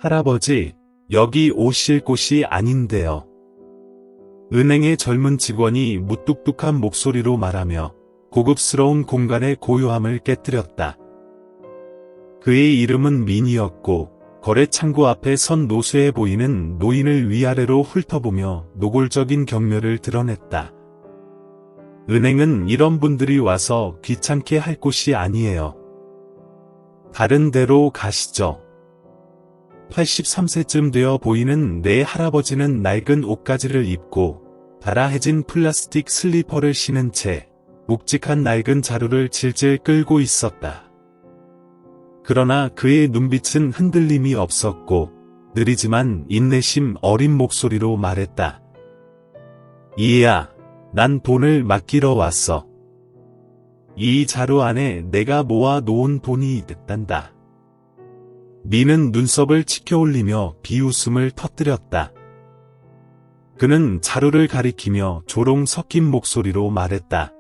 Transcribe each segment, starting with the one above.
할아버지, 여기 오실 곳이 아닌데요. 은행의 젊은 직원이 무뚝뚝한 목소리로 말하며 고급스러운 공간의 고요함을 깨뜨렸다. 그의 이름은 민이었고 거래 창구 앞에 선 노쇠해 보이는 노인을 위아래로 훑어보며 노골적인 경멸을 드러냈다. 은행은 이런 분들이 와서 귀찮게 할 곳이 아니에요. 다른 데로 가시죠. 83세쯤 되어 보이는 내 할아버지는 낡은 옷가지를 입고 달아해진 플라스틱 슬리퍼를 신은 채 묵직한 낡은 자루를 질질 끌고 있었다. 그러나 그의 눈빛은 흔들림이 없었고 느리지만 인내심 어린 목소리로 말했다. 이해야, 난 돈을 맡기러 왔어. 이 자루 안에 내가 모아 놓은 돈이 있단다. 미는 눈썹을 치켜올리며 비웃음을 터뜨렸다. 그는 자루를 가리키며 조롱 섞인 목소리로 말했다.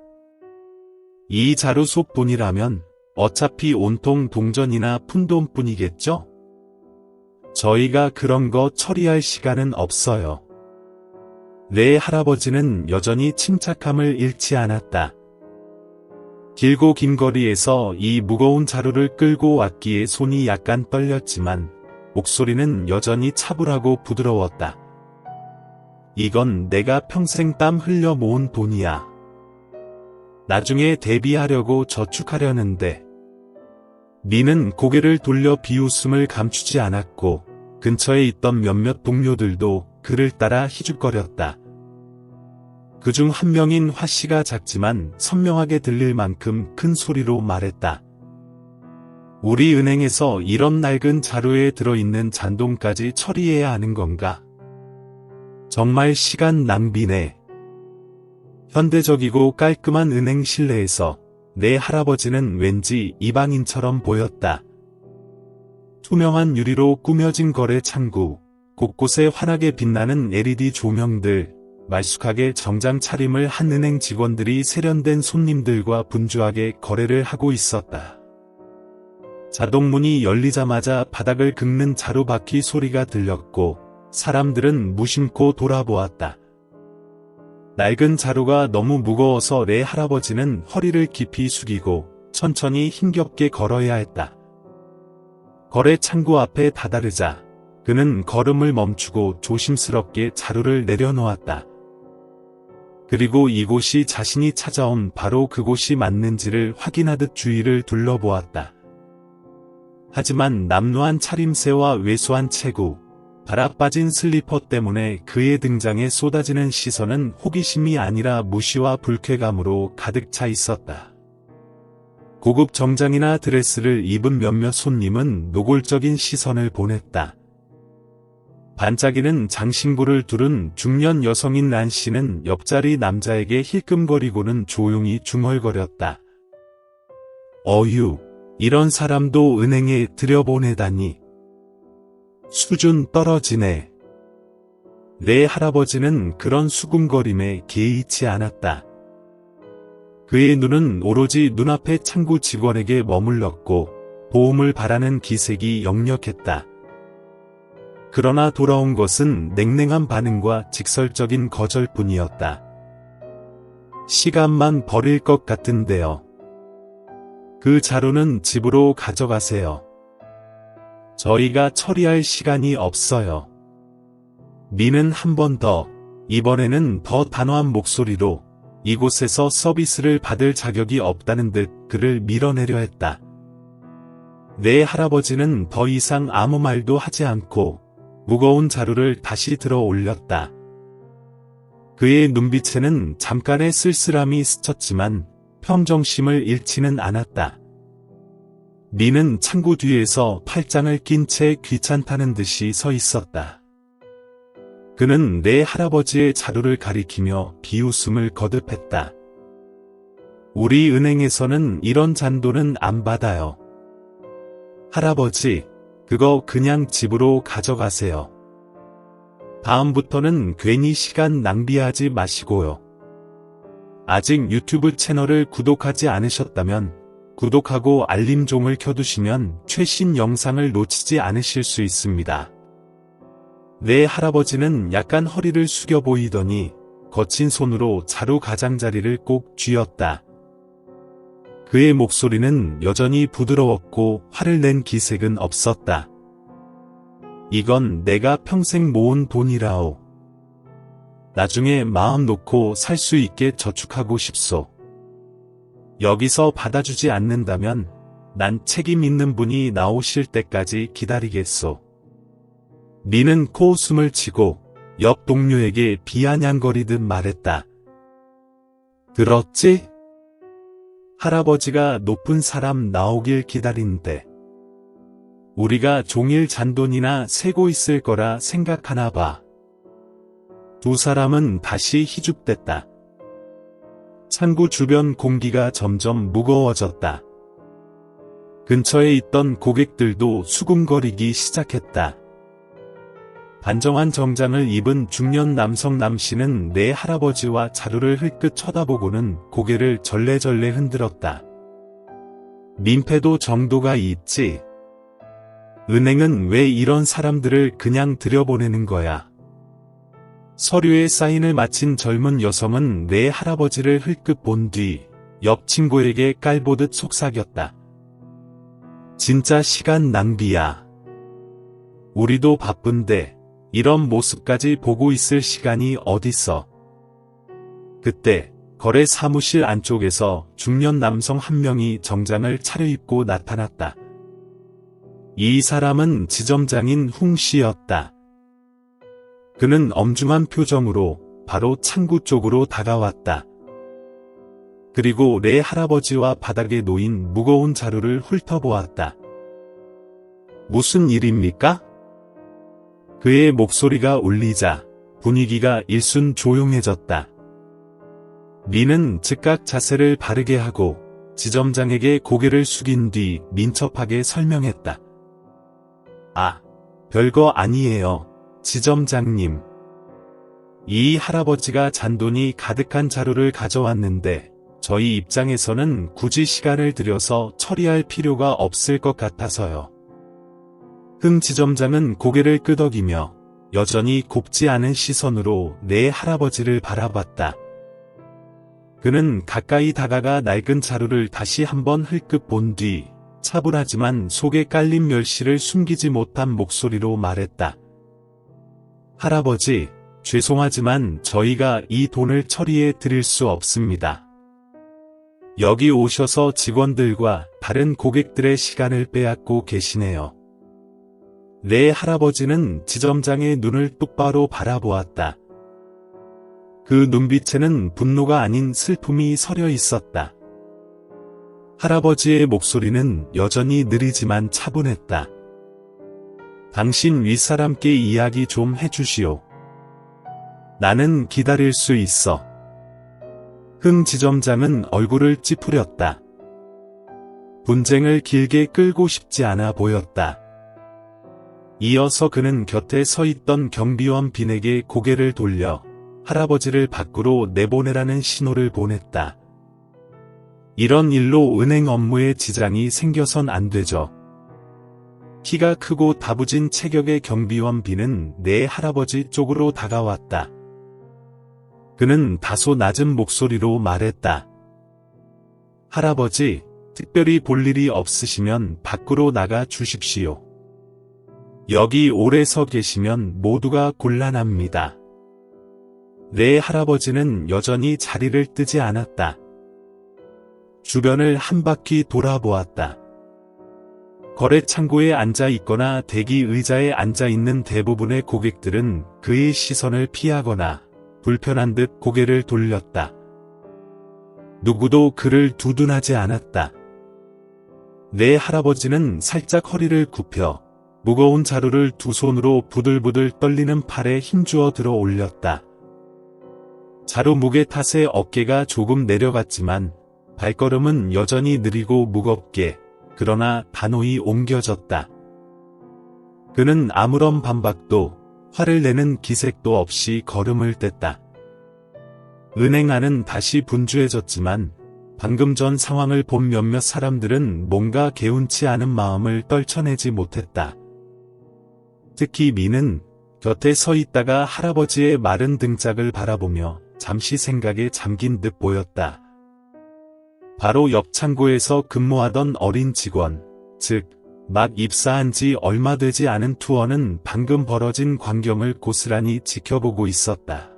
이 자루 속 돈이라면 어차피 온통 동전이나 푼돈뿐이겠죠? 저희가 그런 거 처리할 시간은 없어요. 내 할아버지는 여전히 침착함을 잃지 않았다. 길고 긴 거리에서 이 무거운 자루를 끌고 왔기에 손이 약간 떨렸지만 목소리는 여전히 차분하고 부드러웠다. 이건 내가 평생 땀 흘려 모은 돈이야. 나중에 대비하려고 저축하려는데. 미는 고개를 돌려 비웃음을 감추지 않았고 근처에 있던 몇몇 동료들도 그를 따라 희죽거렸다. 그중 한 명인 화씨가 작지만 선명하게 들릴 만큼 큰 소리로 말했다. 우리 은행에서 이런 낡은 자루에 들어있는 잔돈까지 처리해야 하는 건가? 정말 시간 낭비네. 현대적이고 깔끔한 은행 실내에서 내 할아버지는 왠지 이방인처럼 보였다. 투명한 유리로 꾸며진 거래 창구, 곳곳에 환하게 빛나는 LED 조명들, 말쑥하게 정장 차림을 한 은행 직원들이 세련된 손님들과 분주하게 거래를 하고 있었다. 자동문이 열리자마자 바닥을 긁는 자루바퀴 소리가 들렸고 사람들은 무심코 돌아보았다. 낡은 자루가 너무 무거워서 내 할아버지는 허리를 깊이 숙이고 천천히 힘겹게 걸어야 했다. 거래 창구 앞에 다다르자 그는 걸음을 멈추고 조심스럽게 자루를 내려놓았다. 그리고 이곳이 자신이 찾아온 바로 그곳이 맞는지를 확인하듯 주위를 둘러보았다. 하지만 남루한 차림새와 왜소한 체구, 갈아빠진 슬리퍼 때문에 그의 등장에 쏟아지는 시선은 호기심이 아니라 무시와 불쾌감으로 가득 차 있었다. 고급 정장이나 드레스를 입은 몇몇 손님은 노골적인 시선을 보냈다. 반짝이는 장신구를 두른 중년 여성인 란 씨는 옆자리 남자에게 힐끔거리고는 조용히 중얼거렸다. 어휴, 이런 사람도 은행에 들여보내다니. 수준 떨어지네. 내 할아버지는 그런 수군거림에 개의치 않았다. 그의 눈은 오로지 눈앞의 창구 직원에게 머물렀고 도움을 바라는 기색이 역력했다. 그러나 돌아온 것은 냉랭한 반응과 직설적인 거절뿐이었다. 시간만 버릴 것 같은데요. 그 자루는 집으로 가져가세요. 저희가 처리할 시간이 없어요. 미는 한 번 더, 이번에는 더 단호한 목소리로 이곳에서 서비스를 받을 자격이 없다는 듯 그를 밀어내려 했다. 내 할아버지는 더 이상 아무 말도 하지 않고 무거운 자루를 다시 들어 올렸다. 그의 눈빛에는 잠깐의 쓸쓸함이 스쳤지만 평정심을 잃지는 않았다. 미는 창구 뒤에서 팔짱을 낀 채 귀찮다는 듯이 서 있었다. 그는 내 할아버지의 자루를 가리키며 비웃음을 거듭했다. 우리 은행에서는 이런 잔돈은 안 받아요. 할아버지, 그거 그냥 집으로 가져가세요. 다음부터는 괜히 시간 낭비하지 마시고요. 아직 유튜브 채널을 구독하지 않으셨다면 구독하고 알림종을 켜두시면 최신 영상을 놓치지 않으실 수 있습니다. 내 할아버지는 약간 허리를 숙여 보이더니 거친 손으로 자루 가장자리를 꼭 쥐었다. 그의 목소리는 여전히 부드러웠고 화를 낸 기색은 없었다. 이건 내가 평생 모은 돈이라오. 나중에 마음 놓고 살 수 있게 저축하고 싶소. 여기서 받아주지 않는다면 난 책임 있는 분이 나오실 때까지 기다리겠소. 미는 코웃음을 치고 옆 동료에게 비아냥거리듯 말했다. 들었지? 할아버지가 높은 사람 나오길 기다린대. 우리가 종일 잔돈이나 세고 있을 거라 생각하나 봐. 두 사람은 다시 희죽댔다. 창구 주변 공기가 점점 무거워졌다. 근처에 있던 고객들도 수군거리기 시작했다. 단정한 정장을 입은 중년 남성 남씨는 내 할아버지와 자루를 흘끗 쳐다보고는 고개를 절레절레 흔들었다. 민폐도 정도가 있지. 은행은 왜 이런 사람들을 그냥 들여보내는 거야. 서류에 사인을 마친 젊은 여성은 내 할아버지를 흘끗 본 뒤 옆 친구에게 깔보듯 속삭였다. 진짜 시간 낭비야. 우리도 바쁜데 이런 모습까지 보고 있을 시간이 어딨어. 그때 거래 사무실 안쪽에서 중년 남성 한 명이 정장을 차려입고 나타났다. 이 사람은 지점장인 홍 씨였다. 그는 엄중한 표정으로 바로 창구 쪽으로 다가왔다. 그리고 내 할아버지와 바닥에 놓인 무거운 자루를 훑어보았다. 무슨 일입니까? 그의 목소리가 울리자 분위기가 일순 조용해졌다. 미는 즉각 자세를 바르게 하고 지점장에게 고개를 숙인 뒤 민첩하게 설명했다. 아, 별거 아니에요, 지점장님. 이 할아버지가 잔돈이 가득한 자루를 가져왔는데 저희 입장에서는 굳이 시간을 들여서 처리할 필요가 없을 것 같아서요. 흥 지점장은 고개를 끄덕이며 여전히 곱지 않은 시선으로 내 할아버지를 바라봤다. 그는 가까이 다가가 낡은 자루를 다시 한번 흘끗 본 뒤 차분하지만 속에 깔린 멸시를 숨기지 못한 목소리로 말했다. 할아버지, 죄송하지만 저희가 이 돈을 처리해 드릴 수 없습니다. 여기 오셔서 직원들과 다른 고객들의 시간을 빼앗고 계시네요. 내 할아버지는 지점장의 눈을 똑바로 바라보았다. 그 눈빛에는 분노가 아닌 슬픔이 서려 있었다. 할아버지의 목소리는 여전히 느리지만 차분했다. 당신 윗사람께 이야기 좀 해주시오. 나는 기다릴 수 있어. 흥 지점장은 얼굴을 찌푸렸다. 분쟁을 길게 끌고 싶지 않아 보였다. 이어서 그는 곁에 서 있던 경비원 빈에게 고개를 돌려 할아버지를 밖으로 내보내라는 신호를 보냈다. 이런 일로 은행 업무에 지장이 생겨선 안 되죠. 키가 크고 다부진 체격의 경비원 빈은 내 할아버지 쪽으로 다가왔다. 그는 다소 낮은 목소리로 말했다. 할아버지, 특별히 볼 일이 없으시면 밖으로 나가 주십시오. 여기 오래 서 계시면 모두가 곤란합니다. 내 할아버지는 여전히 자리를 뜨지 않았다. 주변을 한 바퀴 돌아보았다. 거래 창고에 앉아 있거나 대기 의자에 앉아 있는 대부분의 고객들은 그의 시선을 피하거나 불편한 듯 고개를 돌렸다. 누구도 그를 두둔하지 않았다. 내 할아버지는 살짝 허리를 굽혀 무거운 자루를 두 손으로 부들부들 떨리는 팔에 힘주어 들어 올렸다. 자루 무게 탓에 어깨가 조금 내려갔지만 발걸음은 여전히 느리고 무겁게, 그러나 단호히 옮겨졌다. 그는 아무런 반박도 화를 내는 기색도 없이 걸음을 뗐다. 은행 안은 다시 분주해졌지만 방금 전 상황을 본 몇몇 사람들은 뭔가 개운치 않은 마음을 떨쳐내지 못했다. 특히 미는 곁에 서 있다가 할아버지의 마른 등짝을 바라보며 잠시 생각에 잠긴 듯 보였다. 바로 옆 창고에서 근무하던 어린 직원, 즉 막 입사한 지 얼마 되지 않은 투어는 방금 벌어진 광경을 고스란히 지켜보고 있었다.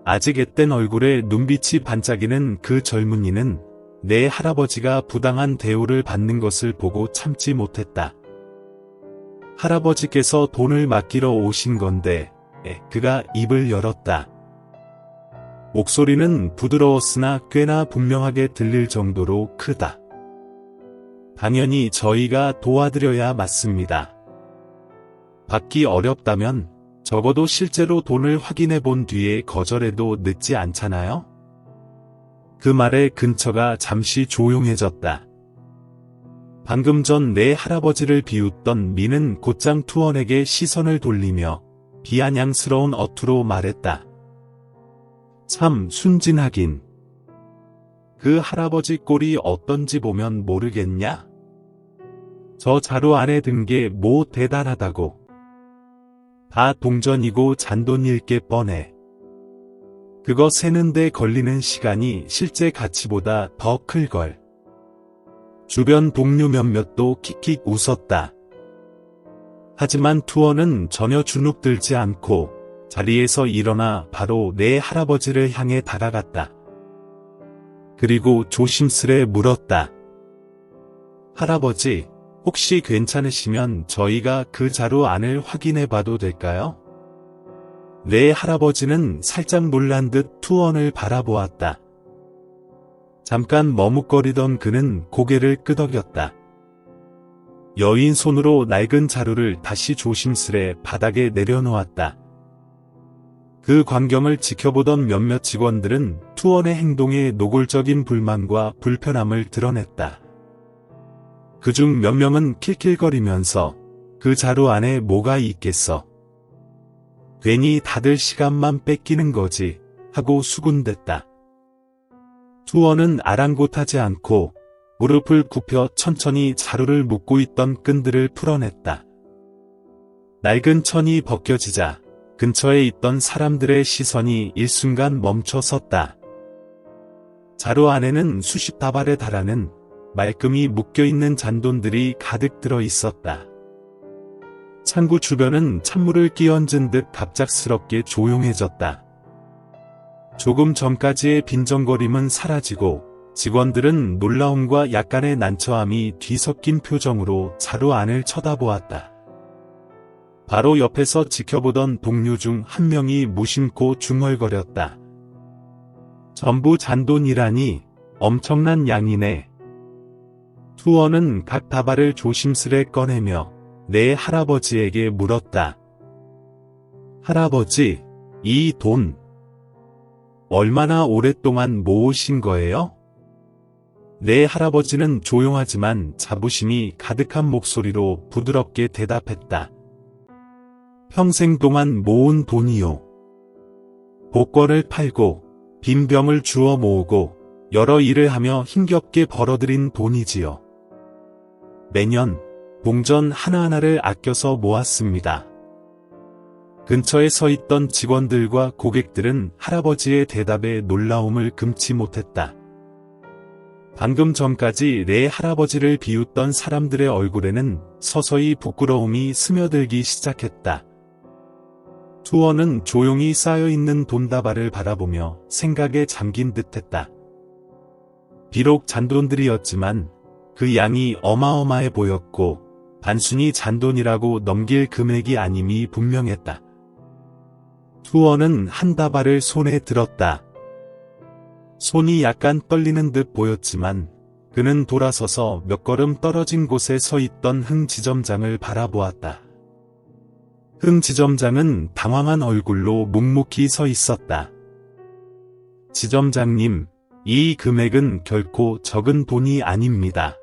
아직 앳된 얼굴에 눈빛이 반짝이는 그 젊은이는 내 할아버지가 부당한 대우를 받는 것을 보고 참지 못했다. 할아버지께서 돈을 맡기러 오신 건데, 그가 입을 열었다. 목소리는 부드러웠으나 꽤나 분명하게 들릴 정도로 크다. 당연히 저희가 도와드려야 맞습니다. 받기 어렵다면 적어도 실제로 돈을 확인해 본 뒤에 거절해도 늦지 않잖아요? 그 말에 근처가 잠시 조용해졌다. 방금 전 내 할아버지를 비웃던 미는 곧장 투원에게 시선을 돌리며 비아냥스러운 어투로 말했다. 참 순진하긴. 그 할아버지 꼴이 어떤지 보면 모르겠냐? 저 자루 안에 든 게 뭐 대단하다고. 다 동전이고 잔돈일 게 뻔해. 그거 세는데 걸리는 시간이 실제 가치보다 더 클걸. 주변 동료 몇몇도 킥킥 웃었다. 하지만 투어는 전혀 주눅들지 않고 자리에서 일어나 바로 내 할아버지를 향해 다가갔다. 그리고 조심스레 물었다. 할아버지, 혹시 괜찮으시면 저희가 그 자루 안을 확인해 봐도 될까요? 내 할아버지는 살짝 놀란 듯 투원을 바라보았다. 잠깐 머뭇거리던 그는 고개를 끄덕였다. 여인 손으로 낡은 자루를 다시 조심스레 바닥에 내려놓았다. 그 광경을 지켜보던 몇몇 직원들은 투원의 행동에 노골적인 불만과 불편함을 드러냈다. 그중 몇 명은 킬킬거리면서 그 자루 안에 뭐가 있겠어. 괜히 다들 시간만 뺏기는 거지 하고 수군댔다. 투어는 아랑곳하지 않고 무릎을 굽혀 천천히 자루를 묶고 있던 끈들을 풀어냈다. 낡은 천이 벗겨지자 근처에 있던 사람들의 시선이 일순간 멈춰 섰다. 자루 안에는 수십 다발에 달하는 말끔히 묶여있는 잔돈들이 가득 들어 있었다. 창구 주변은 찬물을 끼얹은 듯 갑작스럽게 조용해졌다. 조금 전까지의 빈정거림은 사라지고 직원들은 놀라움과 약간의 난처함이 뒤섞인 표정으로 자루 안을 쳐다보았다. 바로 옆에서 지켜보던 동료 중 한 명이 무심코 중얼거렸다. 전부 잔돈이라니 엄청난 양이네. 투어는 각 다발을 조심스레 꺼내며 내 할아버지에게 물었다. 할아버지, 이 돈 얼마나 오랫동안 모으신 거예요? 내 할아버지는 조용하지만 자부심이 가득한 목소리로 부드럽게 대답했다. 평생 동안 모은 돈이요. 복권을 팔고 빈병을 주워 모으고 여러 일을 하며 힘겹게 벌어들인 돈이지요. 매년 동전 하나하나를 아껴서 모았습니다. 근처에 서 있던 직원들과 고객들은 할아버지의 대답에 놀라움을 금치 못했다. 방금 전까지 내 할아버지를 비웃던 사람들의 얼굴에는 서서히 부끄러움이 스며들기 시작했다. 투어는 조용히 쌓여있는 돈다발을 바라보며 생각에 잠긴 듯했다. 비록 잔돈들이었지만 그 양이 어마어마해 보였고 단순히 잔돈이라고 넘길 금액이 아님이 분명했다. 투어는 한 다발을 손에 들었다. 손이 약간 떨리는 듯 보였지만 그는 돌아서서 몇 걸음 떨어진 곳에 서 있던 흥 지점장을 바라보았다. 흥 지점장은 당황한 얼굴로 묵묵히 서 있었다. 지점장님, 이 금액은 결코 적은 돈이 아닙니다.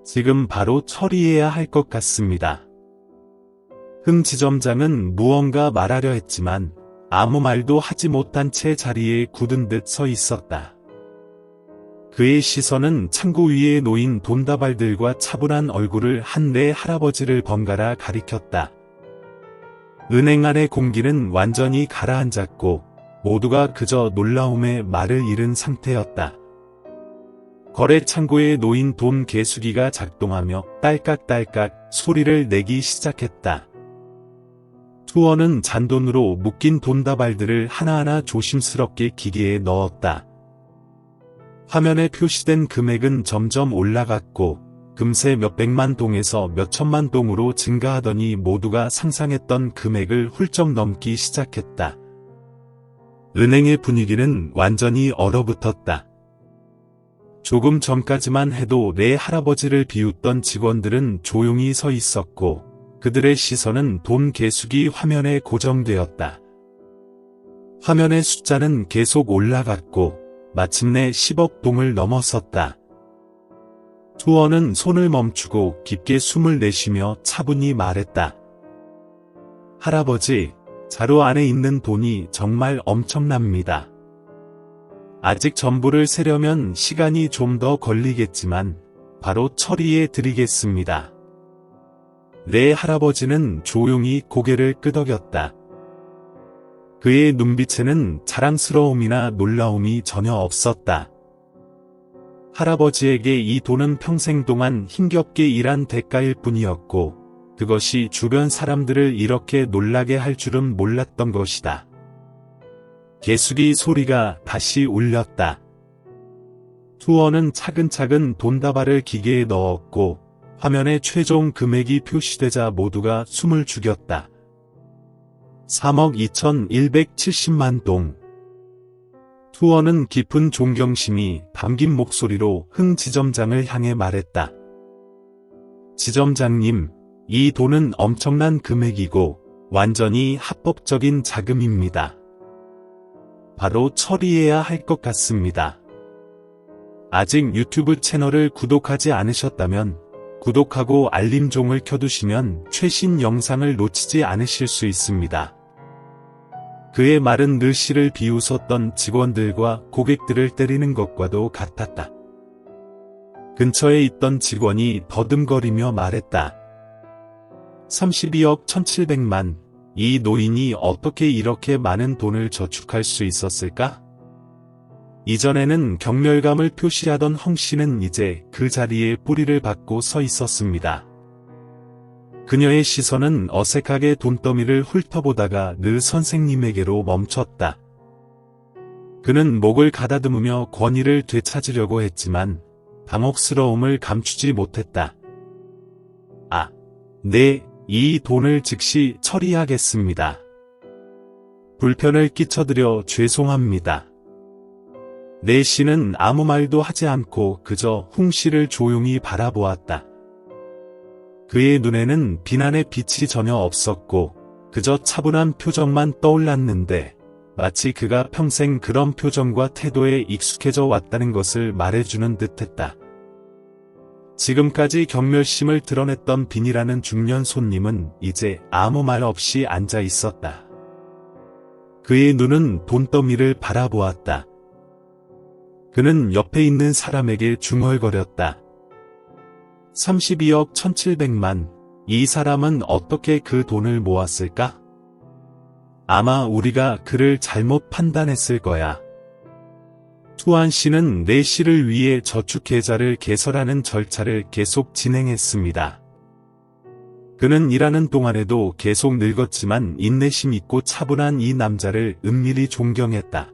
지금 바로 처리해야 할 것 같습니다. 흥 지점장은 무언가 말하려 했지만 아무 말도 하지 못한 채 자리에 굳은 듯 서 있었다. 그의 시선은 창구 위에 놓인 돈다발들과 차분한 얼굴을 한 내 할아버지를 번갈아 가리켰다. 은행 안의 공기는 완전히 가라앉았고 모두가 그저 놀라움에 말을 잃은 상태였다. 거래 창고에 놓인 돈 개수기가 작동하며 딸깍딸깍 소리를 내기 시작했다. 투어는 잔돈으로 묶인 돈다발들을 하나하나 조심스럽게 기계에 넣었다. 화면에 표시된 금액은 점점 올라갔고 금세 몇백만 동에서 몇천만 동으로 증가하더니 모두가 상상했던 금액을 훌쩍 넘기 시작했다. 은행의 분위기는 완전히 얼어붙었다. 조금 전까지만 해도 내 할아버지를 비웃던 직원들은 조용히 서 있었고 그들의 시선은 돈 개수기 화면에 고정되었다. 화면의 숫자는 계속 올라갔고 마침내 10억 동을 넘어섰다. 투어는 손을 멈추고 깊게 숨을 내쉬며 차분히 말했다. 할아버지, 자루 안에 있는 돈이 정말 엄청납니다. 아직 전부를 세려면 시간이 좀 더 걸리겠지만 바로 처리해 드리겠습니다. 내 할아버지는 조용히 고개를 끄덕였다. 그의 눈빛에는 자랑스러움이나 놀라움이 전혀 없었다. 할아버지에게 이 돈은 평생 동안 힘겹게 일한 대가일 뿐이었고 그것이 주변 사람들을 이렇게 놀라게 할 줄은 몰랐던 것이다. 개수기 소리가 다시 울렸다. 투어는 차근차근 돈다발을 기계에 넣었고 화면에 최종 금액이 표시되자 모두가 숨을 죽였다. 3억 2,170만 동. 투어는 깊은 존경심이 담긴 목소리로 흥 지점장을 향해 말했다. 지점장님, 이 돈은 엄청난 금액이고 완전히 합법적인 자금입니다. 바로 처리해야 할 것 같습니다. 아직 유튜브 채널을 구독하지 않으셨다면 구독하고 알림종을 켜두시면 최신 영상을 놓치지 않으실 수 있습니다. 그의 말은 늘씨를 비웃었던 직원들과 고객들을 때리는 것과도 같았다. 근처에 있던 직원이 더듬거리며 말했다. 32억 1,700만, 이 노인이 어떻게 이렇게 많은 돈을 저축할 수 있었을까? 이전에는 경멸감을 표시하던 헝 씨는 이제 그 자리에 뿌리를 박고 서 있었습니다. 그녀의 시선은 어색하게 돈더미를 훑어보다가 느 선생님에게로 멈췄다. 그는 목을 가다듬으며 권위를 되찾으려고 했지만 당혹스러움을 감추지 못했다. 아, 네, 이 돈을 즉시 처리하겠습니다. 불편을 끼쳐드려 죄송합니다. 내 씨는 아무 말도 하지 않고 그저 홍 씨를 조용히 바라보았다. 그의 눈에는 비난의 빛이 전혀 없었고 그저 차분한 표정만 떠올랐는데 마치 그가 평생 그런 표정과 태도에 익숙해져 왔다는 것을 말해주는 듯했다. 지금까지 경멸심을 드러냈던 빈이라는 중년 손님은 이제 아무 말 없이 앉아 있었다. 그의 눈은 돈더미를 바라보았다. 그는 옆에 있는 사람에게 중얼거렸다. 32억 1,700만, 이 사람은 어떻게 그 돈을 모았을까? 아마 우리가 그를 잘못 판단했을 거야. 투안 씨는 내 씨를 위해 저축계좌를 개설하는 절차를 계속 진행했습니다. 그는 일하는 동안에도 계속 늙었지만 인내심 있고 차분한 이 남자를 은밀히 존경했다.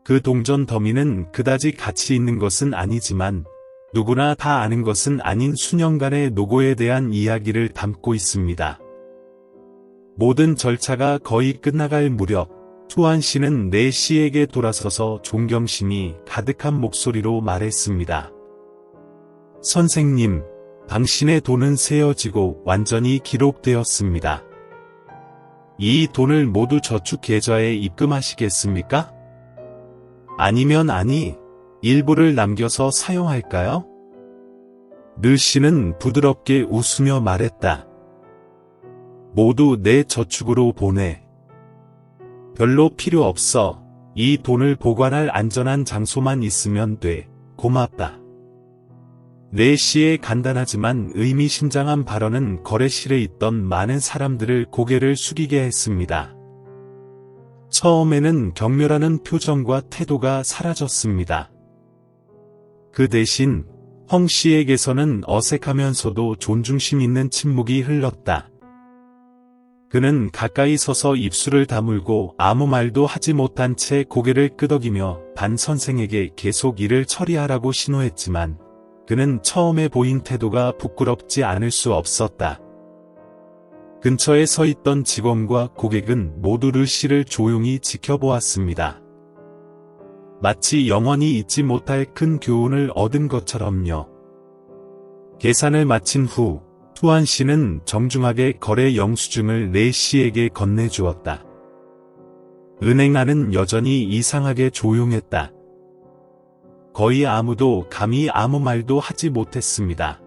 그 동전 더미는 그다지 가치 있는 것은 아니지만 누구나 다 아는 것은 아닌 수년간의 노고에 대한 이야기를 담고 있습니다. 모든 절차가 거의 끝나갈 무렵 투안 씨는 내 씨에게 돌아서서 존경심이 가득한 목소리로 말했습니다. 선생님, 당신의 돈은 세어지고 완전히 기록되었습니다. 이 돈을 모두 저축 계좌에 입금하시겠습니까? 아니면 일부를 남겨서 사용할까요? 느 씨는 부드럽게 웃으며 말했다. 모두 내 저축으로 보내. 별로 필요 없어. 이 돈을 보관할 안전한 장소만 있으면 돼. 고맙다. 내 씨의 간단하지만 의미심장한 발언은 거래실에 있던 많은 사람들을 고개를 숙이게 했습니다. 처음에는 경멸하는 표정과 태도가 사라졌습니다. 그 대신 헝 씨에게서는 어색하면서도 존중심 있는 침묵이 흘렀다. 그는 가까이 서서 입술을 다물고 아무 말도 하지 못한 채 고개를 끄덕이며 반 선생에게 계속 일을 처리하라고 신호했지만 그는 처음에 보인 태도가 부끄럽지 않을 수 없었다. 근처에 서 있던 직원과 고객은 모두 르 씨를 조용히 지켜보았습니다. 마치 영원히 잊지 못할 큰 교훈을 얻은 것처럼요. 계산을 마친 후 투안 씨는 정중하게 거래 영수증을 내 씨에게 건네주었다. 은행 안은 여전히 이상하게 조용했다. 거의 아무도 감히 아무 말도 하지 못했습니다.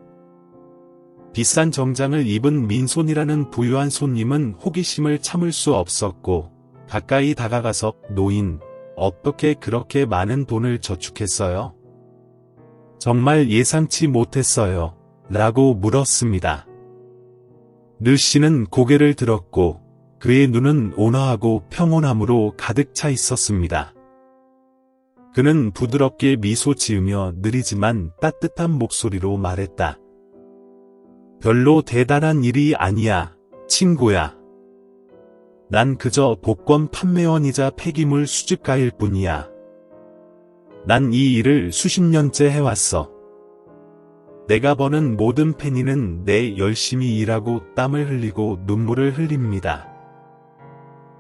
비싼 정장을 입은 민손이라는 부유한 손님은 호기심을 참을 수 없었고 가까이 다가가서 노인, 어떻게 그렇게 많은 돈을 저축했어요? 정말 예상치 못했어요. 라고 물었습니다. 르 씨는 고개를 들었고 그의 눈은 온화하고 평온함으로 가득 차 있었습니다. 그는 부드럽게 미소 지으며 느리지만 따뜻한 목소리로 말했다. 별로 대단한 일이 아니야, 친구야. 난 그저 복권 판매원이자 폐기물 수집가일 뿐이야. 난 이 일을 수십 년째 해왔어. 내가 버는 모든 페니는 내 열심히 일하고 땀을 흘리고 눈물을 흘립니다.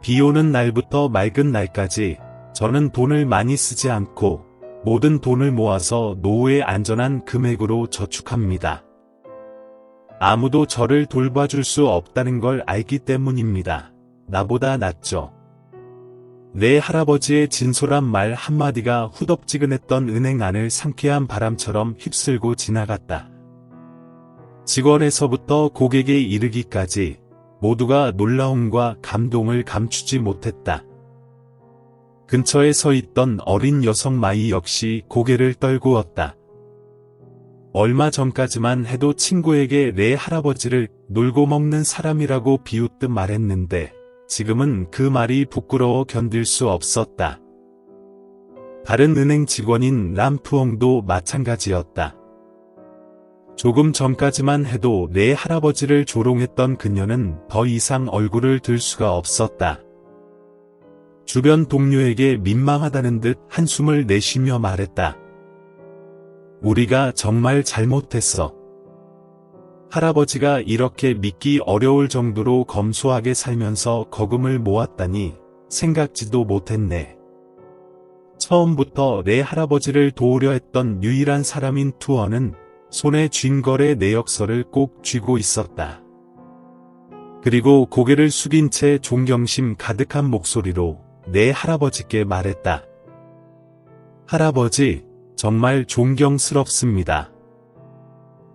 비 오는 날부터 맑은 날까지 저는 돈을 많이 쓰지 않고 모든 돈을 모아서 노후의 안전한 금액으로 저축합니다. 아무도 저를 돌봐줄 수 없다는 걸 알기 때문입니다. 나보다 낫죠. 내 할아버지의 진솔한 말 한마디가 후덥지근했던 은행 안을 상쾌한 바람처럼 휩쓸고 지나갔다. 직원에서부터 고객에 이르기까지 모두가 놀라움과 감동을 감추지 못했다. 근처에 서 있던 어린 여성 마이 역시 고개를 떨구었다. 얼마 전까지만 해도 친구에게 내 할아버지를 놀고 먹는 사람이라고 비웃듯 말했는데 지금은 그 말이 부끄러워 견딜 수 없었다. 다른 은행 직원인 람프옹도 마찬가지였다. 조금 전까지만 해도 내 할아버지를 조롱했던 그녀는 더 이상 얼굴을 들 수가 없었다. 주변 동료에게 민망하다는 듯 한숨을 내쉬며 말했다. 우리가 정말 잘못했어. 할아버지가 이렇게 믿기 어려울 정도로 검소하게 살면서 거금을 모았다니 생각지도 못했네. 처음부터 내 할아버지를 도우려 했던 유일한 사람인 투어는 손에 쥔 거래 내역서를 꼭 쥐고 있었다. 그리고 고개를 숙인 채 존경심 가득한 목소리로 내 할아버지께 말했다. 할아버지, 정말 존경스럽습니다.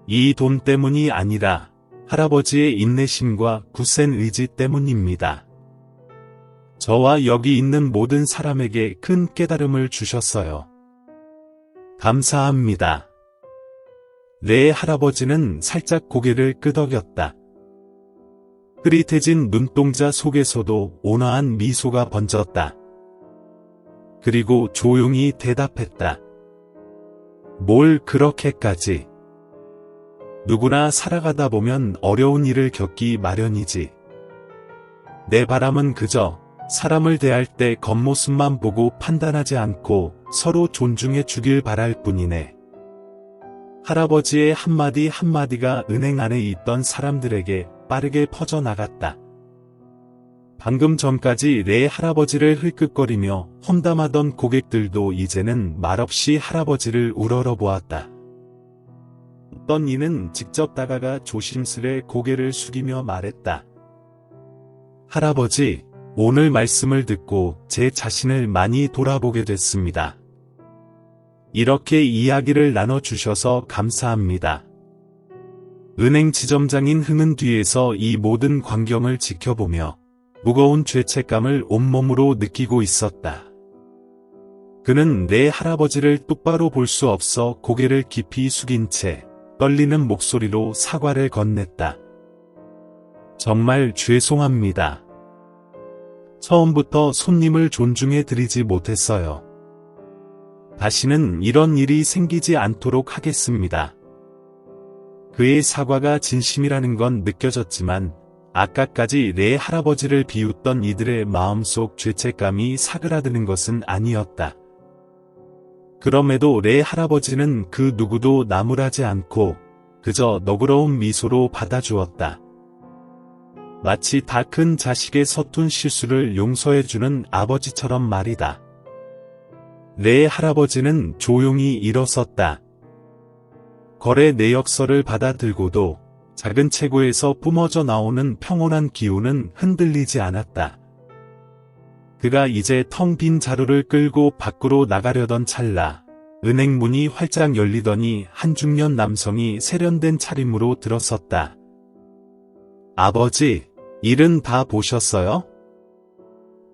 이 돈 때문이 아니라 할아버지의 인내심과 굳센 의지 때문입니다. 저와 여기 있는 모든 사람에게 큰 깨달음을 주셨어요. 감사합니다. 내 할아버지는 살짝 고개를 끄덕였다. 흐릿해진 눈동자 속에서도 온화한 미소가 번졌다. 그리고 조용히 대답했다. 뭘 그렇게까지. 누구나 살아가다 보면 어려운 일을 겪기 마련이지. 내 바람은 그저 사람을 대할 때 겉모습만 보고 판단하지 않고 서로 존중해 주길 바랄 뿐이네. 할아버지의 한마디 한마디가 은행 안에 있던 사람들에게 빠르게 퍼져나갔다. 방금 전까지 내 할아버지를 흘끗거리며 험담하던 고객들도 이제는 말없이 할아버지를 우러러보았다. 어떤 이는 직접 다가가 조심스레 고개를 숙이며 말했다. 할아버지, 오늘 말씀을 듣고 제 자신을 많이 돌아보게 됐습니다. 이렇게 이야기를 나눠주셔서 감사합니다. 은행 지점장인 흥은 뒤에서 이 모든 광경을 지켜보며 무거운 죄책감을 온몸으로 느끼고 있었다. 그는 내 할아버지를 똑바로 볼 수 없어 고개를 깊이 숙인 채 떨리는 목소리로 사과를 건넸다. 정말 죄송합니다. 처음부터 손님을 존중해 드리지 못했어요. 다시는 이런 일이 생기지 않도록 하겠습니다. 그의 사과가 진심이라는 건 느껴졌지만 아까까지 내 할아버지를 비웃던 이들의 마음속 죄책감이 사그라드는 것은 아니었다. 그럼에도 내 할아버지는 그 누구도 나무라지 않고 그저 너그러운 미소로 받아주었다. 마치 다 큰 자식의 서툰 실수를 용서해주는 아버지처럼 말이다. 내 할아버지는 조용히 일어섰다. 거래 내역서를 받아들고도 작은 체구에서 뿜어져 나오는 평온한 기운은 흔들리지 않았다. 그가 이제 텅 빈 자루를 끌고 밖으로 나가려던 찰나 은행 문이 활짝 열리더니 한 중년 남성이 세련된 차림으로 들어섰다. 아버지, 일은 다 보셨어요?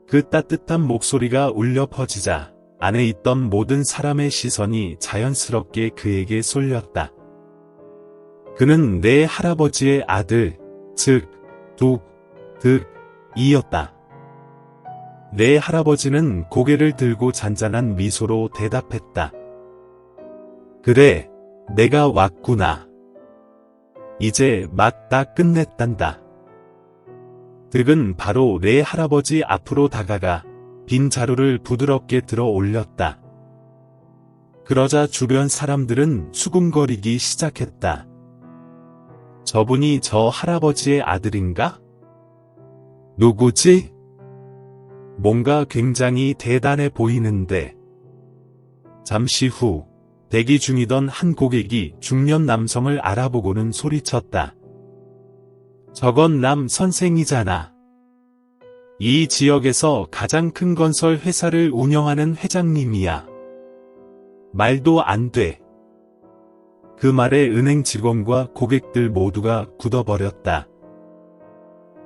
그 따뜻한 목소리가 울려 퍼지자 안에 있던 모든 사람의 시선이 자연스럽게 그에게 쏠렸다. 그는 내 할아버지의 아들, 즉, 득이었다. 내 할아버지는 고개를 들고 잔잔한 미소로 대답했다. 그래, 내가 왔구나. 이제 막 다 끝냈단다. 득은 바로 내 할아버지 앞으로 다가가 빈 자루를 부드럽게 들어 올렸다. 그러자 주변 사람들은 수군거리기 시작했다. 저분이 저 할아버지의 아들인가? 누구지? 뭔가 굉장히 대단해 보이는데. 잠시 후 대기 중이던 한 고객이 중년 남성을 알아보고는 소리쳤다. 저건 남 선생이잖아. 이 지역에서 가장 큰 건설 회사를 운영하는 회장님이야. 말도 안 돼. 그 말에 은행 직원과 고객들 모두가 굳어버렸다.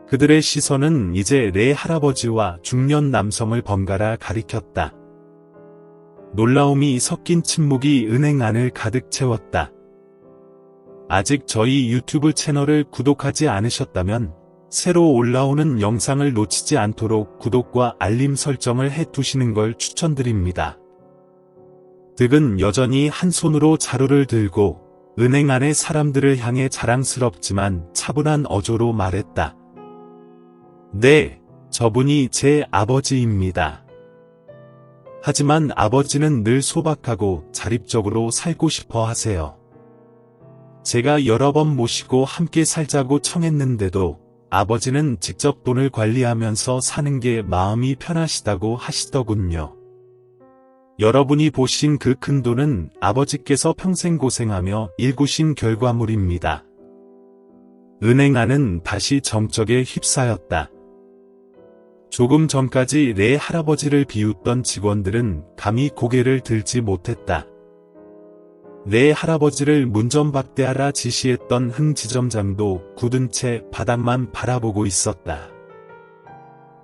그들의 시선은 이제 내 할아버지와 중년 남성을 번갈아 가리켰다. 놀라움이 섞인 침묵이 은행 안을 가득 채웠다. 아직 저희 유튜브 채널을 구독하지 않으셨다면 새로 올라오는 영상을 놓치지 않도록 구독과 알림 설정을 해두시는 걸 추천드립니다. 득은 여전히 한 손으로 자루를 들고 은행 안의 사람들을 향해 자랑스럽지만 차분한 어조로 말했다. 네, 저분이 제 아버지입니다. 하지만 아버지는 늘 소박하고 자립적으로 살고 싶어 하세요. 제가 여러 번 모시고 함께 살자고 청했는데도 아버지는 직접 돈을 관리하면서 사는 게 마음이 편하시다고 하시더군요. 여러분이 보신 그 큰 돈은 아버지께서 평생 고생하며 일구신 결과물입니다. 은행 안은 다시 정적에 휩싸였다. 조금 전까지 내 할아버지를 비웃던 직원들은 감히 고개를 들지 못했다. 내 할아버지를 문전박대하라 지시했던 흥 지점장도 굳은 채 바닥만 바라보고 있었다.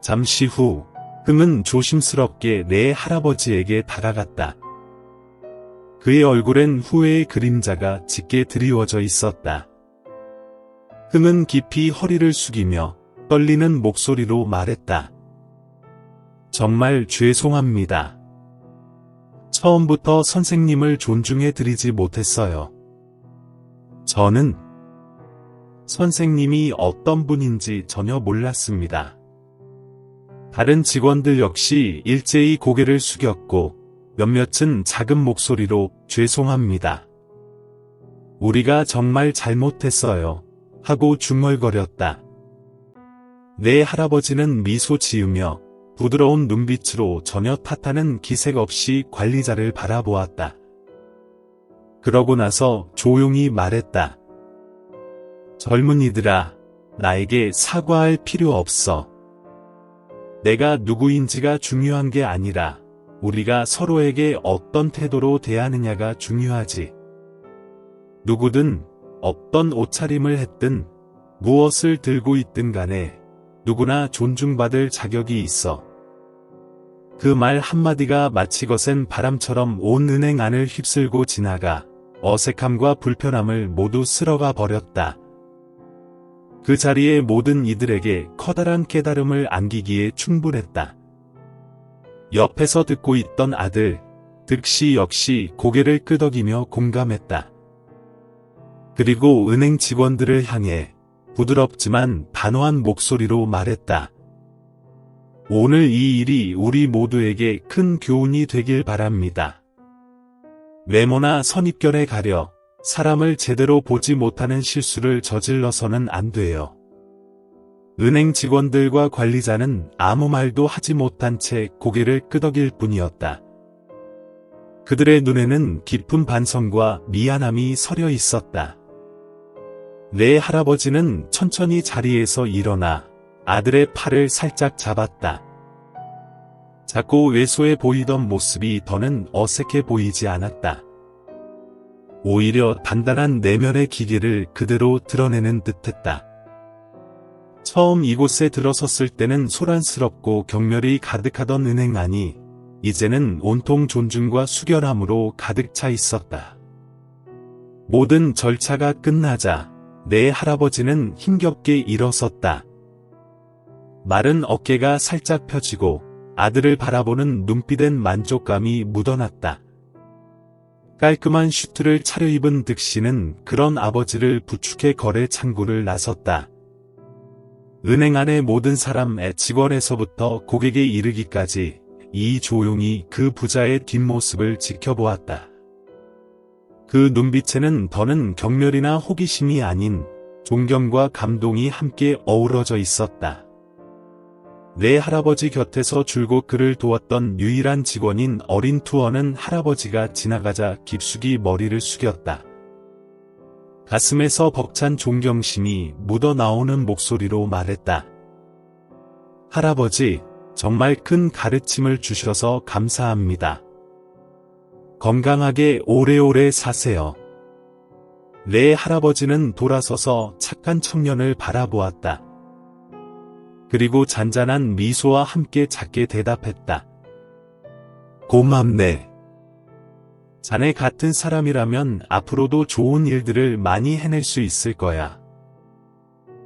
잠시 후 흥은 조심스럽게 내 할아버지에게 다가갔다. 그의 얼굴엔 후회의 그림자가 짙게 드리워져 있었다. 흥은 깊이 허리를 숙이며 떨리는 목소리로 말했다. 정말 죄송합니다. 처음부터 선생님을 존중해 드리지 못했어요. 저는 선생님이 어떤 분인지 전혀 몰랐습니다. 다른 직원들 역시 일제히 고개를 숙였고 몇몇은 작은 목소리로 죄송합니다. 우리가 정말 잘못했어요. 하고 중얼거렸다. 내 할아버지는 미소 지으며 부드러운 눈빛으로 전혀 탓하는 기색 없이 관리자를 바라보았다. 그러고 나서 조용히 말했다. 젊은이들아, 나에게 사과할 필요 없어. 내가 누구인지가 중요한 게 아니라 우리가 서로에게 어떤 태도로 대하느냐가 중요하지. 누구든 어떤 옷차림을 했든 무엇을 들고 있든 간에 누구나 존중받을 자격이 있어. 그 말 한마디가 마치 거센 바람처럼 온 은행 안을 휩쓸고 지나가 어색함과 불편함을 모두 쓸어가 버렸다. 그 자리에 모든 이들에게 커다란 깨달음을 안기기에 충분했다. 옆에서 듣고 있던 아들, 득씨 역시 고개를 끄덕이며 공감했다. 그리고 은행 직원들을 향해 부드럽지만 단호한 목소리로 말했다. 오늘 이 일이 우리 모두에게 큰 교훈이 되길 바랍니다. 외모나 선입견에 가려 사람을 제대로 보지 못하는 실수를 저질러서는 안 돼요. 은행 직원들과 관리자는 아무 말도 하지 못한 채 고개를 끄덕일 뿐이었다. 그들의 눈에는 깊은 반성과 미안함이 서려 있었다. 내 할아버지는 천천히 자리에서 일어나 아들의 팔을 살짝 잡았다. 작고 왜소해 보이던 모습이 더는 어색해 보이지 않았다. 오히려 단단한 내면의 기계를 그대로 드러내는 듯했다. 처음 이곳에 들어섰을 때는 소란스럽고 경멸이 가득하던 은행 안이 이제는 온통 존중과 숙연함으로 가득 차 있었다. 모든 절차가 끝나자 내 할아버지는 힘겹게 일어섰다. 마른 어깨가 살짝 펴지고 아들을 바라보는 눈빛엔 만족감이 묻어났다. 깔끔한 슈트를 차려입은 득씨는 그런 아버지를 부축해 거래 창구를 나섰다. 은행 안의 모든 사람의 직원에서부터 고객에 이르기까지 이 조용히 그 부자의 뒷모습을 지켜보았다. 그 눈빛에는 더는 경멸이나 호기심이 아닌 존경과 감동이 함께 어우러져 있었다. 내 할아버지 곁에서 줄곧 그를 도왔던 유일한 직원인 어린 투어는 할아버지가 지나가자 깊숙이 머리를 숙였다. 가슴에서 벅찬 존경심이 묻어나오는 목소리로 말했다. 할아버지, 정말 큰 가르침을 주셔서 감사합니다. 건강하게 오래오래 사세요. 내 할아버지는 돌아서서 착한 청년을 바라보았다. 그리고 잔잔한 미소와 함께 작게 대답했다. 고맙네. 자네 같은 사람이라면 앞으로도 좋은 일들을 많이 해낼 수 있을 거야.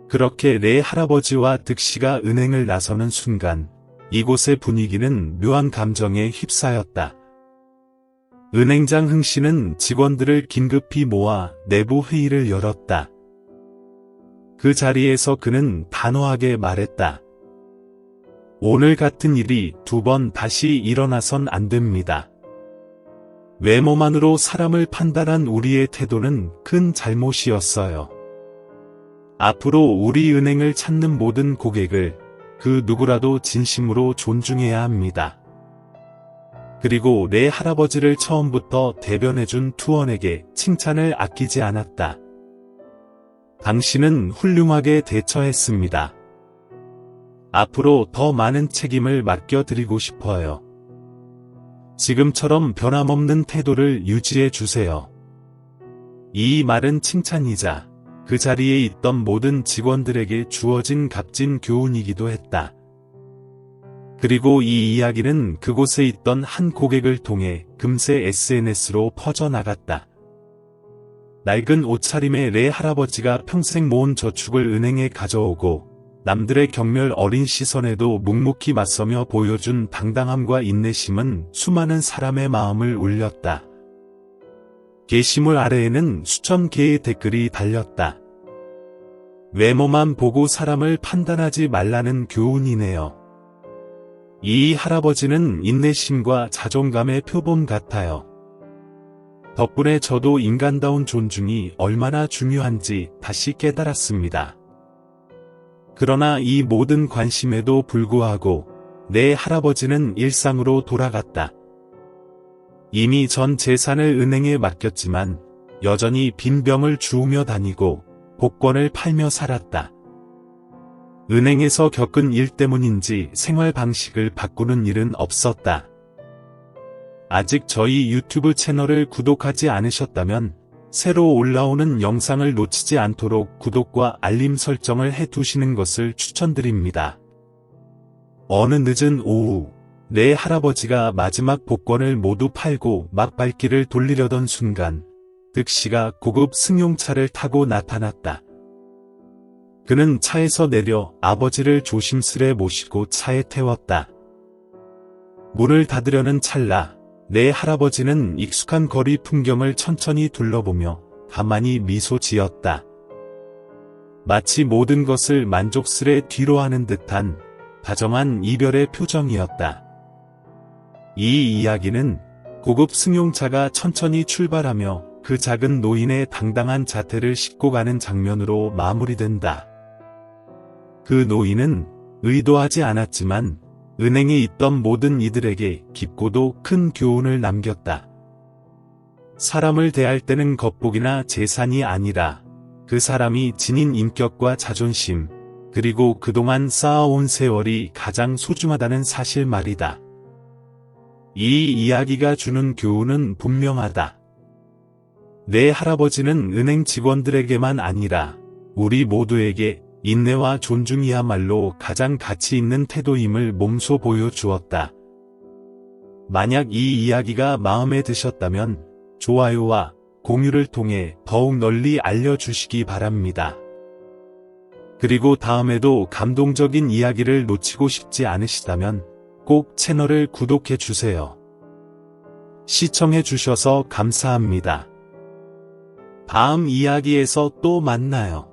그렇게 내 할아버지와 득씨가 은행을 나서는 순간 이곳의 분위기는 묘한 감정에 휩싸였다. 은행장 흥씨는 직원들을 긴급히 모아 내부 회의를 열었다. 그 자리에서 그는 단호하게 말했다. 오늘 같은 일이 2번 다시 일어나선 안 됩니다. 외모만으로 사람을 판단한 우리의 태도는 큰 잘못이었어요. 앞으로 우리 은행을 찾는 모든 고객을 그 누구라도 진심으로 존중해야 합니다. 그리고 내 할아버지를 처음부터 대변해준 투원에게 칭찬을 아끼지 않았다. 당신은 훌륭하게 대처했습니다. 앞으로 더 많은 책임을 맡겨드리고 싶어요. 지금처럼 변함없는 태도를 유지해 주세요. 이 말은 칭찬이자 그 자리에 있던 모든 직원들에게 주어진 값진 교훈이기도 했다. 그리고 이 이야기는 그곳에 있던 한 고객을 통해 금세 SNS로 퍼져나갔다. 낡은 옷차림의 내 할아버지가 평생 모은 저축을 은행에 가져오고 남들의 경멸 어린 시선에도 묵묵히 맞서며 보여준 당당함과 인내심은 수많은 사람의 마음을 울렸다. 게시물 아래에는 수천 개의 댓글이 달렸다. 외모만 보고 사람을 판단하지 말라는 교훈이네요. 이 할아버지는 인내심과 자존감의 표본 같아요. 덕분에 저도 인간다운 존중이 얼마나 중요한지 다시 깨달았습니다. 그러나 이 모든 관심에도 불구하고 내 할아버지는 일상으로 돌아갔다. 이미 전 재산을 은행에 맡겼지만 여전히 빈 병을 주우며 다니고 복권을 팔며 살았다. 은행에서 겪은 일 때문인지 생활 방식을 바꾸는 일은 없었다. 아직 저희 유튜브 채널을 구독하지 않으셨다면 새로 올라오는 영상을 놓치지 않도록 구독과 알림 설정을 해두시는 것을 추천드립니다. 어느 늦은 오후, 내 할아버지가 마지막 복권을 모두 팔고 막 발길을 돌리려던 순간 득씨가 고급 승용차를 타고 나타났다. 그는 차에서 내려 아버지를 조심스레 모시고 차에 태웠다. 문을 닫으려는 찰나 내 할아버지는 익숙한 거리 풍경을 천천히 둘러보며 가만히 미소 지었다. 마치 모든 것을 만족스레 뒤로하는 듯한 다정한 이별의 표정이었다. 이 이야기는 고급 승용차가 천천히 출발하며 그 작은 노인의 당당한 자태를 싣고 가는 장면으로 마무리된다. 그 노인은 의도하지 않았지만 은행에 있던 모든 이들에게 깊고도 큰 교훈을 남겼다. 사람을 대할 때는 겉보기나 재산이 아니라 그 사람이 지닌 인격과 자존심, 그리고 그동안 쌓아온 세월이 가장 소중하다는 사실 말이다. 이 이야기가 주는 교훈은 분명하다. 내 할아버지는 은행 직원들에게만 아니라 우리 모두에게 인내와 존중이야말로 가장 가치 있는 태도임을 몸소 보여주었다. 만약 이 이야기가 마음에 드셨다면 좋아요와 공유를 통해 더욱 널리 알려주시기 바랍니다. 그리고 다음에도 감동적인 이야기를 놓치고 싶지 않으시다면 꼭 채널을 구독해주세요. 시청해주셔서 감사합니다. 다음 이야기에서 또 만나요.